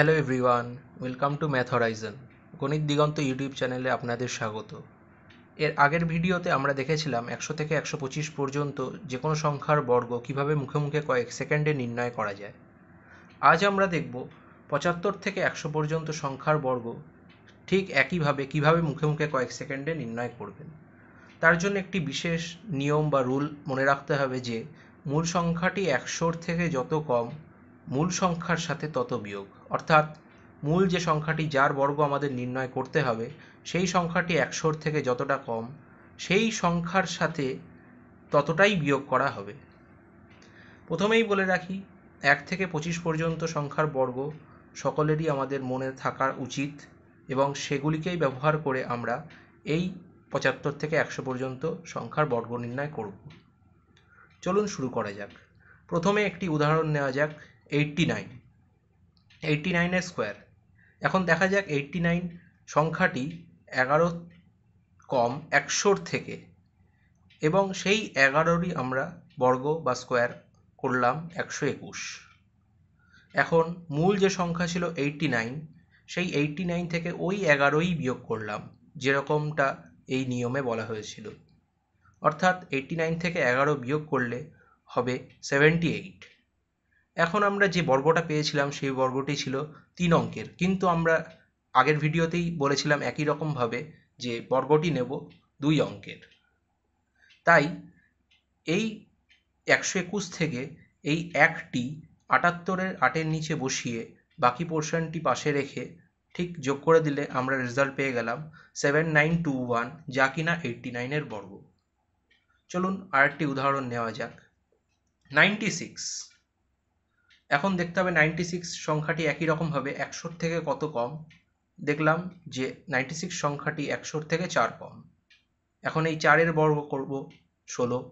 Hello everyone, welcome to math Horizon. গণিত দিগন্ত YouTube চ্যানেলে আপনাদের স্বাগত। এর আগের ভিডিওতে আমরা দেখেছিলাম 100 থেকে 125 পর্যন্ত যে কোনো সংখ্যার বর্গ কিভাবে মুখে মুখে কয়েক সেকেন্ডে নির্ণয় করা যায়। আজ আমরা দেখব 75 থেকে 100 পর্যন্ত সংখ্যার বর্গ ঠিক একইভাবে কিভাবে মুখে মুখে কয়েক সেকেন্ডে নির্ণয় করবেন। তার জন্য একটি বিশেষ নিয়ম বা রুল মনে রাখতে হবে যে মূল সংখ্যাটি 100 থেকে যত কম, মূল সংখ্যার সাথে তত বিয়োগ। অর্থাৎ মূল যে সংখ্যাটি যার বর্গ আমাদের নির্ণয় করতে হবে সেই সংখ্যাটি 100 থেকে যতটা কম সেই সংখ্যার সাথে ততটাই বিয়োগ করা হবে। প্রথমেই বলে রাখি, 1 থেকে 25 পর্যন্ত সংখ্যার বর্গ সকলেরই আমাদের মনে থাকা উচিত এবং সেগুলিকেই ব্যবহার করে আমরা এই 75 থেকে 100 পর্যন্ত সংখ্যার বর্গ নির্ণয় করব। চলুন শুরু করা যাক। প্রথমে একটি উদাহরণ নেওয়া যাক, 89 এর স্কোয়ার। এখন দেখা যাক 89 সংখ্যাটি 11 কম 100 থেকে, এবং সেই 11রই আমরা বর্গ বা স্কোয়ার করলাম 121। এখন মূল যে সংখ্যা ছিল 89, সেই 89 থেকে ওই 11ই বিয়োগ করলাম যেরকমটা এই নিয়মে বলা হয়েছিল। অর্থাৎ 89 থেকে 11 বিয়োগ করলে হবে 78। এখন আমরা যে বর্গটা পেয়েছিলাম সেই বর্গটি ছিল 3 অঙ্কের, কিন্তু আমরা আগের ভিডিওতেই বলেছিলাম একই রকমভাবে যে বর্গটি নেব 2 অঙ্কের। তাই এই 121 থেকে এই একটি 78-এর 8-এর নিচে বসিয়ে বাকি পোর্শনটি পাশে রেখে ঠিক যোগ করে দিলে আমরা রেজাল্ট পেয়ে গেলাম 7921, যা কিনা 89-এর বর্গ। চলুন আরেকটি উদাহরণ নেওয়া যাক, 96। এখন দেখতে হবে 96 সংখ্যাটি একই রকমভাবে 100 থেকে কত কম। দেখলাম যে 96 সংখ্যাটি 100 থেকে 4 কম। এখন এই 4-এর বর্গ করব 16,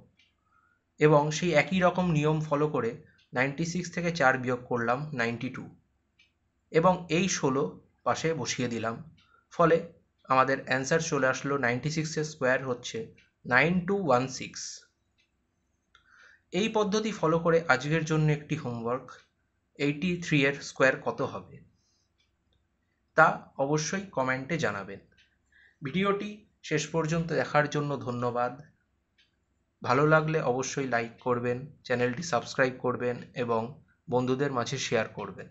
এবং সেই একই রকম নিয়ম ফলো করে 96 থেকে 4 বিয়োগ করলাম 92, এবং এই 16 পাশে বসিয়ে দিলাম। ফলে আমাদের অ্যান্সার চলে আসলো 96-এর স্কোয়ার হচ্ছে 9216। এই পদ্ধতি ফলো করে আজকের জন্য একটি হোমওয়ার্ক, 83-এর স্কোয়ার কত হবে তা অবশ্যই কমেন্টে জানাবেন। ভিডিওটি শেষ পর্যন্ত দেখার জন্য ধন্যবাদ। ভালো লাগলে অবশ্যই লাইক করবেন, চ্যানেলটি সাবস্ক্রাইব করবেন এবং বন্ধুদের মাঝে শেয়ার করবেন।